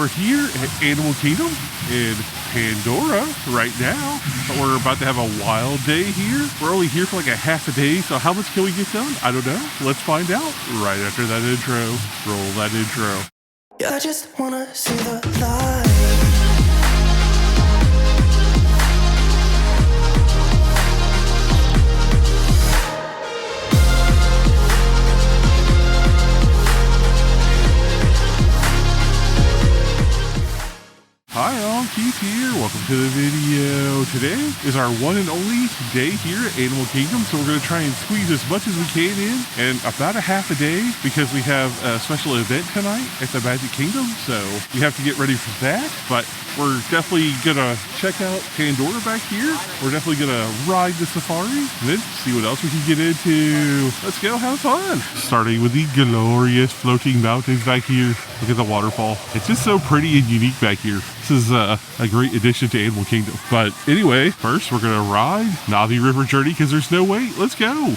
We're here at Animal Kingdom in Pandora right now, but we're about to have a wild day here. We're only here for like a half a day, so how much can we get done? I don't know. Let's find out right after that intro. Roll that intro. Yeah, I just wanna see the light. Hi all, Keith here. Welcome to the video. Today is our one and only day here at Animal Kingdom, so we're going to try and squeeze as much as we can in about a half a day because we have a special event tonight at the Magic Kingdom, so we have to get ready for that. But we're definitely going to check out Pandora back here. We're definitely going to ride the safari and then see what else we can get into. Let's go have fun. Starting with the glorious floating mountains back here. Look at the waterfall. It's just so pretty and unique back here. This is a great addition to Animal Kingdom. But anyway, first we're going to ride Navi River Journey because there's no wait. Let's go.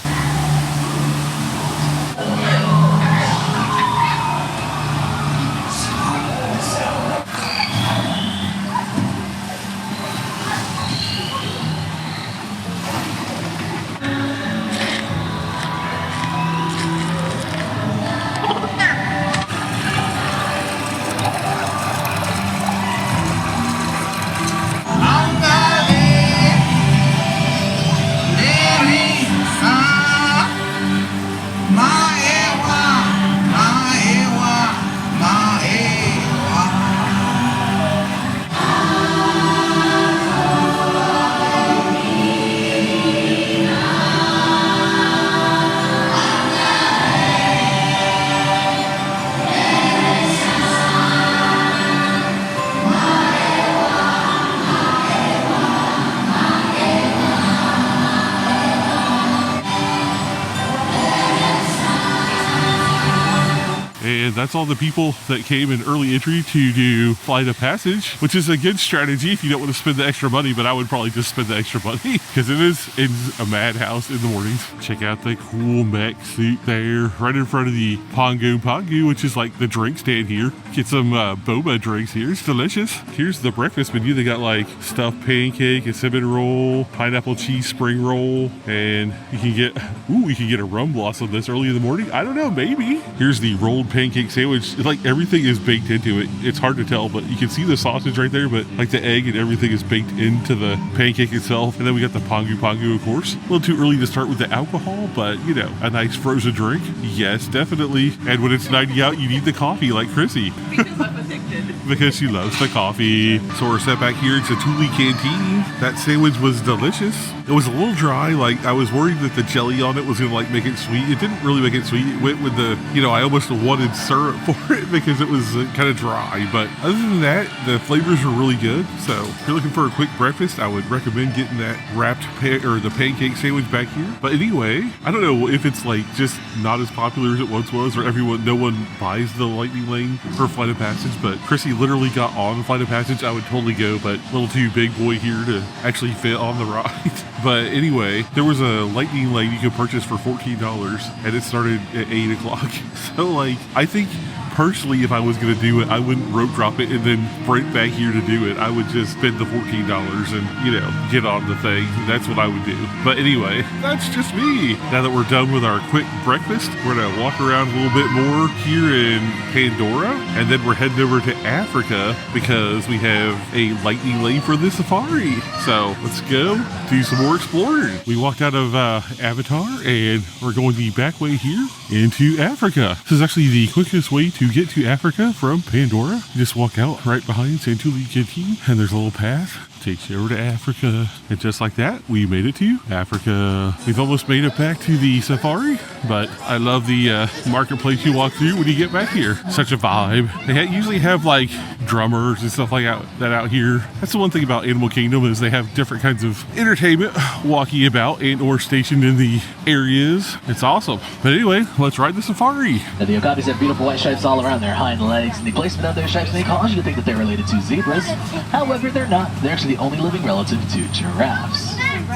And that's all the people that came in early entry to do Flight of Passage, which is a good strategy if you don't want to spend the extra money, but I would probably just spend the extra money because it is in a madhouse in the mornings. Check out the cool mech suit there right in front of the Pongu, which is like the drink stand here. Get some boba drinks here. It's delicious. Here's the breakfast menu. They got like stuffed pancake, a cinnamon roll, pineapple cheese spring roll, and you can get a rum blossom this early in the morning. I don't know, maybe. Here's the rolled pancake sandwich. Like everything is baked into it. It's hard to tell, but you can see the sausage right there, but like the egg and everything is baked into the pancake itself. And then we got the Pongu, of course. A little too early to start with the alcohol, but you know, a nice frozen drink. Yes, definitely. And when it's 90 out, you need the coffee like Chrissy. Because I'm addicted. Because she loves the coffee. So we're set back here. It's a Tuli Canteen. That sandwich was delicious. It was a little dry. Like I was worried that the jelly on it was gonna like make it sweet. It didn't really make it sweet. It went with the, I almost wanted syrup for it because it was kind of dry. But other than that, the flavors were really good. So if you're looking for a quick breakfast, I would recommend getting that wrapped the pancake sandwich back here. But anyway, I don't know if it's like just not as popular as it once was, or no one buys the Lightning Lane for Flight of Passage. But Chrissy literally got on Flight of Passage. I would totally go, but a little too big boy here to actually fit on the ride. But anyway, there was a Lightning Lane you could purchase for $14 and it started at 8 o'clock. So like, I think personally, if I was going to do it, I wouldn't rope drop it and then sprint back here to do it. I would just spend the $14 and, get on the thing. That's what I would do. But anyway, that's just me. Now that we're done with our quick breakfast, we're going to walk around a little bit more here in Pandora, and then we're heading over to Africa because we have a Lightning Lane for the safari. So let's go do some more exploring. We walked out of Avatar and we're going the back way here into Africa. This is actually the quickest way to get to Africa from Pandora. You just walk out right behind Tuli Canteen and there's a little path. Takes you over to Africa. And just like that, we made it to Africa. We've almost made it back to the safari, but I love the marketplace you walk through when you get back here. Such a vibe. They usually have like drummers and stuff like that out here. That's the one thing about Animal Kingdom is they have different kinds of entertainment walking about and or stationed in the areas. It's awesome. But anyway, let's ride the safari. Now, the okapis have beautiful white stripes all around their hind legs, and the placement of their stripes may cause you to think that they're related to zebras. However, they're not. They're actually the only living relative to giraffes.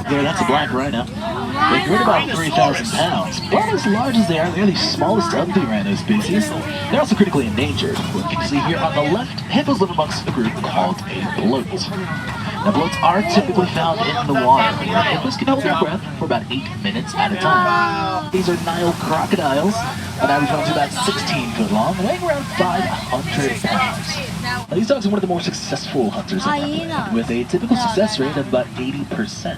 There, that's a black rhino. They weigh about 3,000 pounds, but as large as they are, they're the smallest of the rhino species. They're also critically endangered. What you can see here on the left, hippos live amongst a group called a bloat. Now, bloats are typically found in the water, where hippos can hold their breath for about 8 minutes at a time. These are Nile crocodiles, on average around about 16 foot long, weighing around 500 pounds. Now, these dogs are one of the more successful hunters in the land, with a typical success rate of about 80%.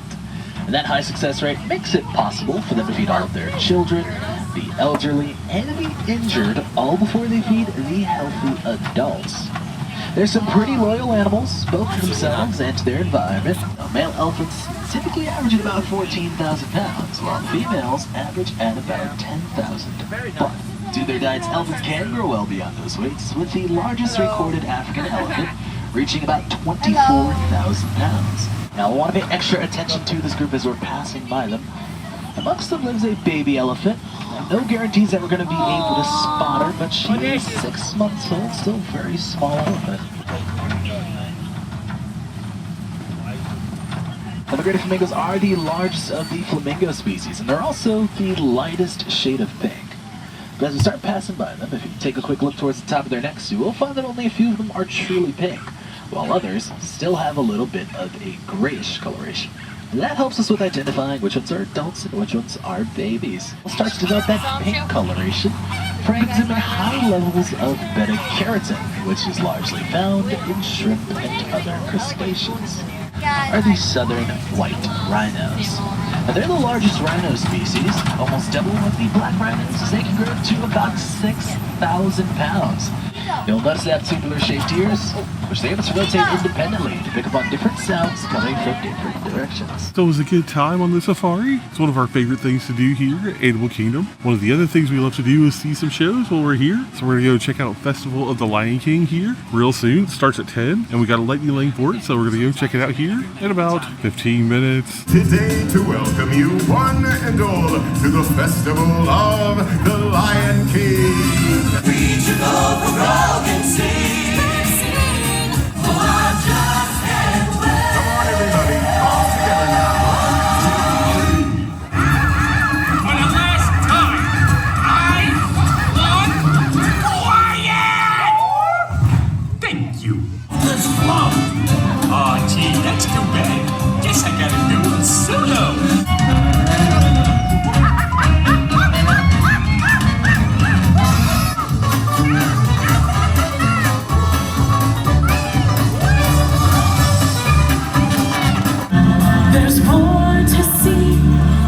And that high success rate makes it possible for them to feed all of their children, the elderly, and the injured, all before they feed the healthy adults. There's some pretty loyal animals, both to themselves and to their environment. Now, male elephants typically average at about 14,000 pounds, while females average at about 10,000. But due to their diets, elephants can grow well beyond those weights, with the largest recorded African elephant reaching about 24,000 pounds. Now, I want to pay extra attention to this group as we're passing by them. Amongst them lives a baby elephant. No guarantees that we're going to be able to spot her, but she is 6 months old, still very small elephant. The migrating flamingos are the largest of the flamingo species, and they're also the lightest shade of pink. But as we start passing by them, if you take a quick look towards the top of their necks, you will find that only a few of them are truly pink, while others still have a little bit of a grayish coloration. That helps us with identifying which ones are adults and which ones are babies. We'll start to develop that pink coloration for exhibiting high levels of beta-carotene, which is largely found in shrimp and other crustaceans. Are the southern white rhinos. Now, they're the largest rhino species, almost double what the black rhinos, as they can grow to about 6,000 pounds. You'll notice they have tubular-shaped ears, which they're able to rotate independently to pick up on different sounds coming from different directions. So it was a good time on the safari. It's one of our favorite things to do here at Animal Kingdom. One of the other things we love to do is see some shows while we're here. So we're going to go check out Festival of the Lion King here real soon. It starts at 10, and we got a lightning lane for it, so we're going to go check it out here in about 15 minutes. Today to welcome you one and all to the Festival of the Lion King. Region of the broken sea. Come on, everybody, all together now. For the last time, I want quiet! Thank you. Let's flow. Aw, gee, that's too bad. Guess I gotta do it solo. There's more to see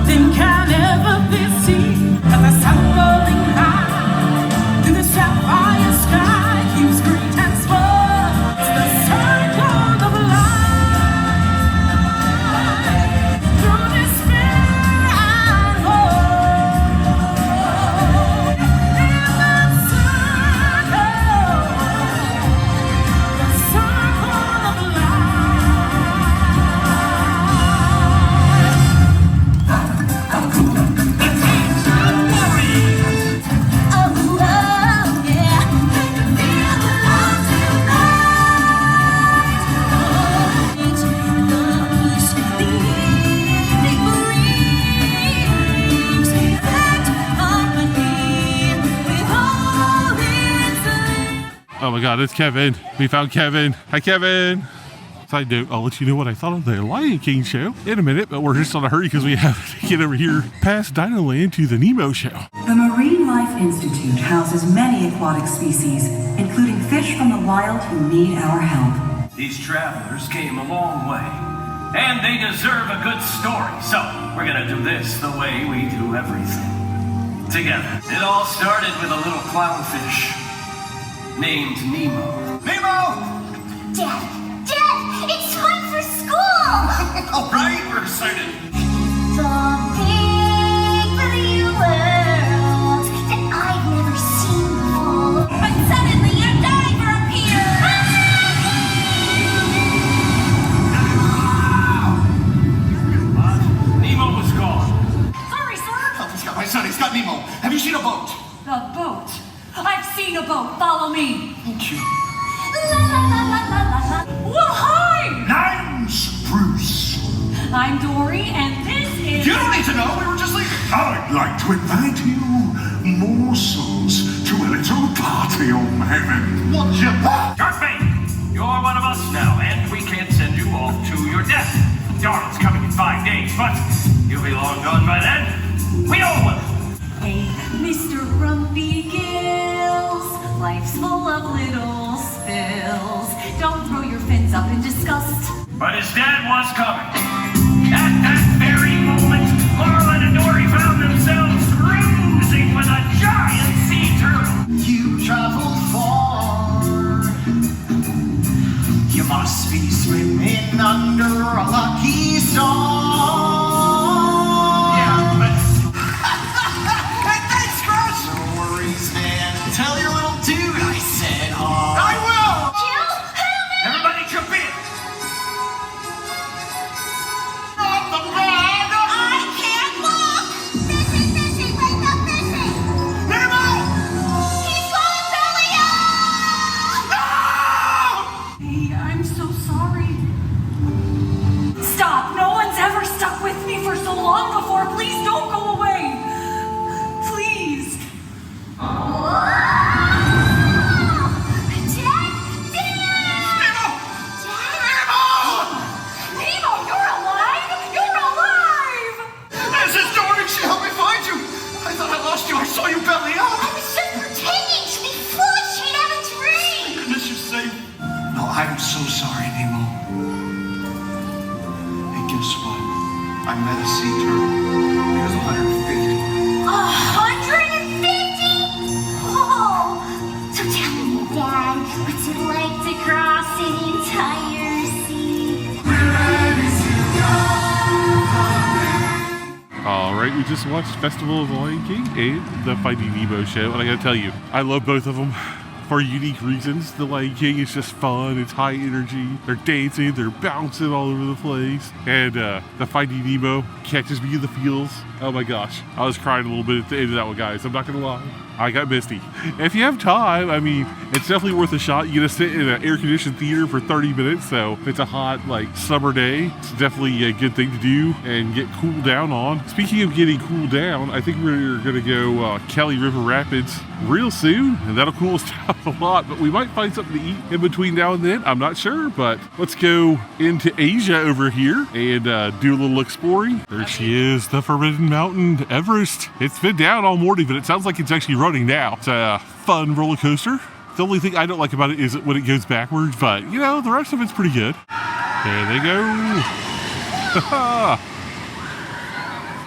than can ever be seen. As the sun rolling high through the sapphire sky keeps green and small. It's the cyclone of life through despair and hope. In that circle of life. Oh my god, it's Kevin. We found Kevin. Hi, Kevin. Side note, I'll let you know what I thought of the Lion King show in a minute, but we're just on a hurry because we have to get over here past Dino Land to the Nemo Show. The Marine Life Institute houses many aquatic species, including fish from the wild who need our help. These travelers came a long way, and they deserve a good story. So, we're gonna do this the way we do everything. Together. It all started with a little clownfish named Nemo. Nemo! Dad, it's time for school! All right, we're excited. The big blue world that I've never seen before. But suddenly a diver appeared! Nemo was gone. Sorry, sir! Oh, he's got my son, he's got Nemo. Have you seen a boat? The boat. I've seen a boat. Follow me. Thank you. La la la la la la la. Well, hi! I'm Spruce. I'm Dory, and this is... You don't need to know, we were just leaving. I'd like to invite you, morsels, to a little party I'm having. What's your part? Darkbait, you're one of us now, and we can't send you off to your death. Daryl's coming in 5 days, but you'll be long gone by then. We all will. Hey, Mr. Grumpy Gills, life's full of little spills. Don't throw your fins up in disgust. But his dad was coming. At that very moment, Marlon and Dory found themselves cruising with a giant sea turtle. You traveled far. You must be swimming under a lucky star. Yeah, but... Hey, thanks, Crush! No worries, man. Tell your little dude I said hi. I will! Jill, help me! Everybody jump in. Drop the bag! I can't look! Fishing, fishing, wake up, fishing! Nemo! He's going belly up! Hey, I'm so sorry. Stop! No one's ever stuck with me for so long before. Please don't go away. Please. Nemo, you're alive! You're alive! This is Dory. She helped me find you. I thought I lost you. I saw you belly up. I was just pretending to be foolish and have a dream! Goodness, you're safe. No, I'm so sorry, Nemo. Hey, guess what? I met a sea turtle. He was 150. 150? Oh! So tell me, Dad, what's it like to cross an entire sea? All right, we just watched Festival of the Lion King and the Finding Nemo show, and I gotta tell you, I love both of them for unique reasons. The Lion King is just fun, it's high energy, they're dancing, they're bouncing all over the place, and the Finding Nemo catches me in the feels. Oh my gosh, I was crying a little bit at the end of that one, guys, I'm not gonna lie. I got misty. If you have time, I mean, it's definitely worth a shot. You gotta sit in an air-conditioned theater for 30 minutes, so if it's a hot, like, summer day, it's definitely a good thing to do and get cooled down on. Speaking of getting cooled down, I think we're gonna go Kelly River Rapids real soon, and that'll cool us down a lot, but we might find something to eat in between now and then. I'm not sure, but let's go into Asia over here and do a little exploring. There she is, the Forbidden Mountain, Everest. It's been down all morning, but it sounds like it's actually running now. It's a fun roller coaster. The only thing I don't like about it is when it goes backwards, but you know, the rest of it's pretty good. There they go.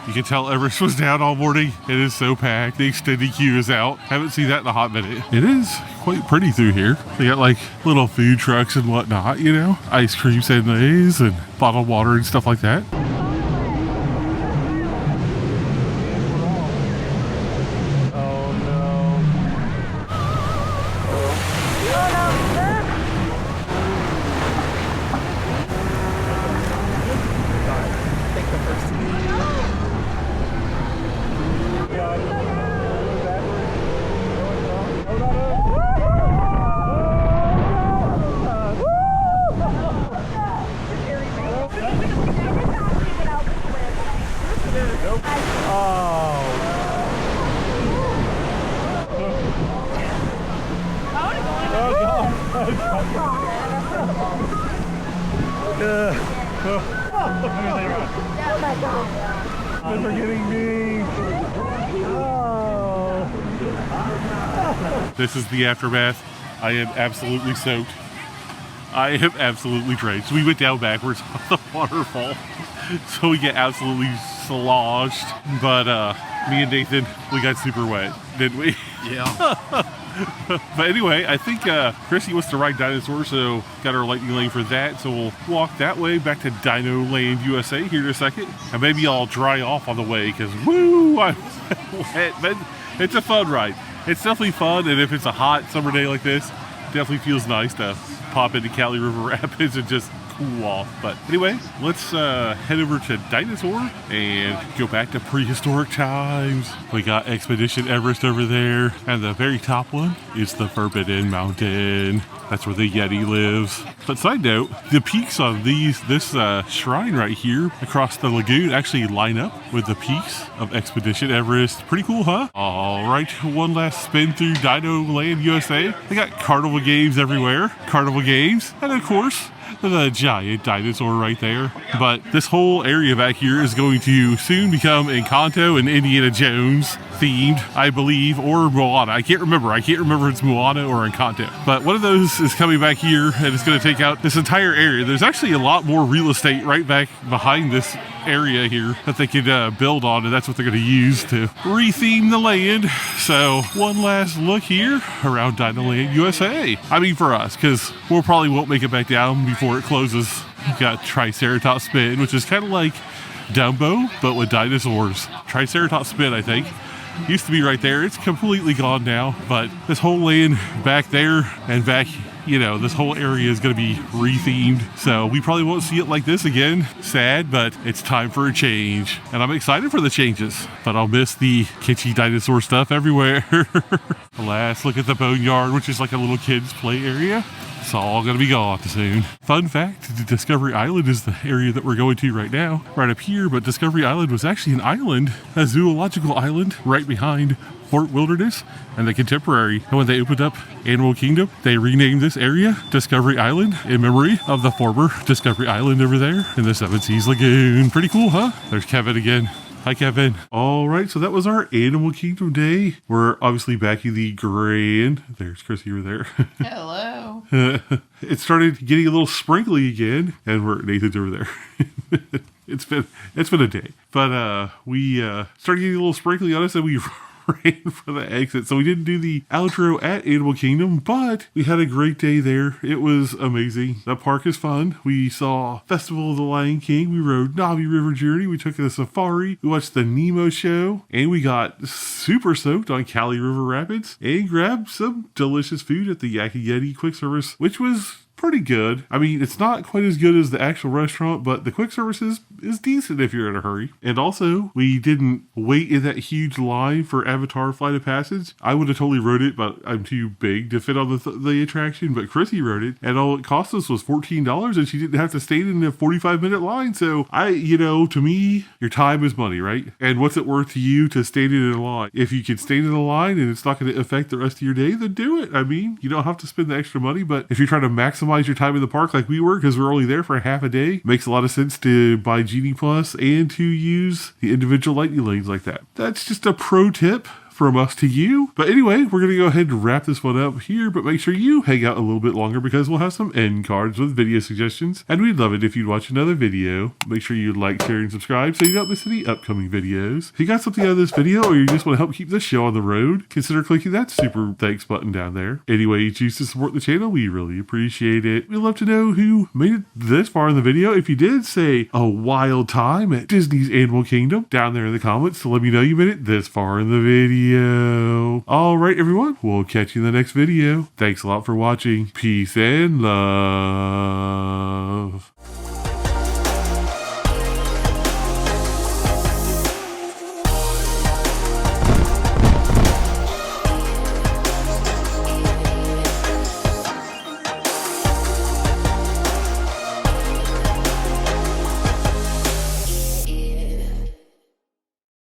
You can tell Everest was down all morning. It is so packed. The extended queue is out. Haven't seen that in a hot minute. It is quite pretty through here. They got like little food trucks and whatnot, you know, ice cream sundaes and bottled water and stuff like that. They're getting me. This is the aftermath. I am absolutely soaked. I am absolutely drenched. We went down backwards on the waterfall, so we get absolutely sloshed. But me and Nathan, we got super wet, didn't we? Yeah. But anyway, I think Chrissy wants to ride dinosaurs, so got our lightning lane for that. So we'll walk that way back to Dino Land USA here in a second. And maybe I'll dry off on the way because, woo, I'm wet. But it's a fun ride. It's definitely fun, and if it's a hot summer day like this, definitely feels nice to pop into Kelly River Rapids and just cool off. But anyway, let's head over to Dinosaur and go back to prehistoric times. We got Expedition Everest over there, and the very top one is the Forbidden Mountain. That's where the Yeti lives. But side note, the peaks on this shrine right here across the lagoon actually line up with the peaks of Expedition Everest. Pretty cool, huh? All right, one last spin through Dino Land USA. They got carnival games everywhere. Carnival games, and of course, the giant dinosaur right there. But this whole area back here is going to soon become Encanto and Indiana Jones themed, I believe, or Moana. I can't remember if it's Moana or Encanto. But one of those is coming back here, and it's going to take out this entire area. There's actually a lot more real estate right back behind this area here that they could build on, and that's what they're going to use to retheme the land. So one last look here around Dino Land USA. I mean, for us, because we'll probably won't make it back down before it closes. We've got Triceratops Spin, which is kind of like Dumbo, but with dinosaurs. Triceratops Spin, I think, used to be right there. It's completely gone now, but this whole land back there and back, you know, this whole area is going to be rethemed. So we probably won't see it like this again. Sad, but it's time for a change. And I'm excited for the changes, but I'll miss the kitschy dinosaur stuff everywhere. Last look at the boneyard, which is like a little kid's play area. It's all going to be gone soon. Fun fact, Discovery Island is the area that we're going to right now, right up here, but Discovery Island was actually an island, a zoological island, right behind Fort Wilderness and the Contemporary. And when they opened up Animal Kingdom, they renamed this area Discovery Island in memory of the former Discovery Island over there in the Seven Seas Lagoon. Pretty cool, huh? There's Kevin again. Hi, Kevin. All right, so that was our Animal Kingdom day. We're obviously back in the Grand. There's Chrissy over there. Hello. It started getting a little sprinkly again, and Nathan's over there. It's been a day, but we started getting a little sprinkly on us, and we ran for the exit. So we didn't do the outro at Animal Kingdom, but we had a great day there. It was amazing. That park is fun. We saw Festival of the Lion King. We rode Navi River Journey. We took a safari. We watched the Nemo Show, and we got super soaked on Cali River Rapids and grabbed some delicious food at the Yak and Yeti quick service, which was pretty good. I mean, it's not quite as good as the actual restaurant, but the quick service is decent if you're in a hurry. And also, we didn't wait in that huge line for Avatar Flight of Passage. I would have totally rode it, but I'm too big to fit on the attraction. But Chrissy rode it, and all it cost us was $14, and she didn't have to stand in a 45-minute line. So to me, your time is money, right? And what's it worth to you to stand in a line? If you can stand in a line and it's not going to affect the rest of your day, then do it. I mean, you don't have to spend the extra money, but if you're trying to maximize your time in the park like we were, because we're only there for half a day, makes a lot of sense to buy Genie Plus and to use the individual lightning lanes like that. That's just a pro tip from us to you. But anyway, we're going to go ahead and wrap this one up here, but make sure you hang out a little bit longer because we'll have some end cards with video suggestions, and we'd love it if you'd watch another video. Make sure you like, share, and subscribe so you don't miss any upcoming videos. If you got something out of this video or you just want to help keep this show on the road, consider clicking that super thanks button down there. Anyway, you choose to support the channel, we really appreciate it. We'd love to know who made it this far in the video. If you did say a wild time at Disney's Animal Kingdom down there in the comments, so let me know you made it this far in the video. All right, everyone, we'll catch you in the next video. Thanks a lot for watching. Peace and love.